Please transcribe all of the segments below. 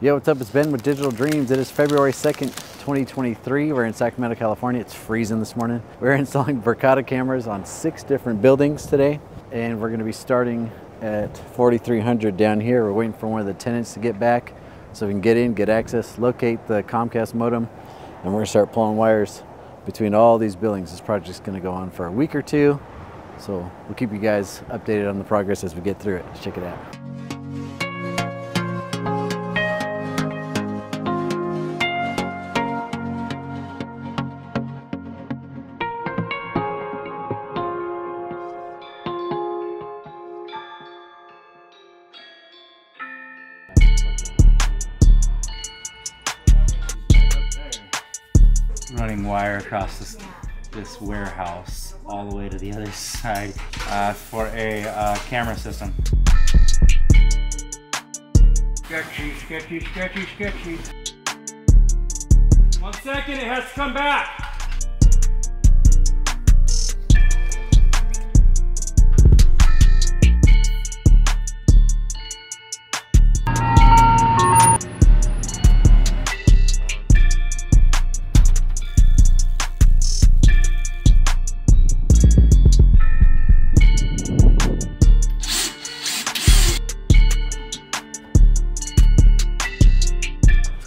Yo, what's up? It's Ben with Digital Dreams. It is February 2nd, 2023. We're in Sacramento, California. It's freezing this morning. We're installing Verkada cameras on 6 different buildings today, and we're gonna be starting at 4300 down here. We're waiting for one of the tenants to get back so we can get in, get access, locate the Comcast modem, and we're gonna start pulling wires between all these buildings. This project's gonna go on for a week or two, so we'll keep you guys updated on the progress as we get through it. Let's check it out. Running wire across this warehouse all the way to the other side for a camera system. Sketchy, sketchy, sketchy, sketchy. 1 second, it has to come back.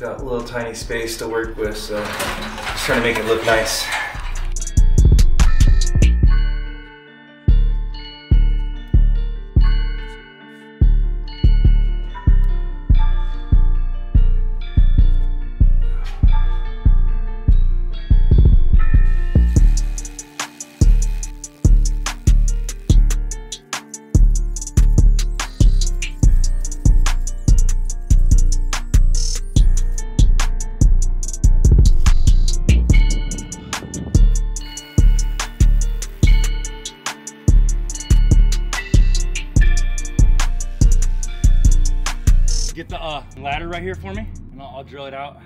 Got a little tiny space to work with, so just trying to make it look nice. Get the ladder right here for me, and I'll drill it out.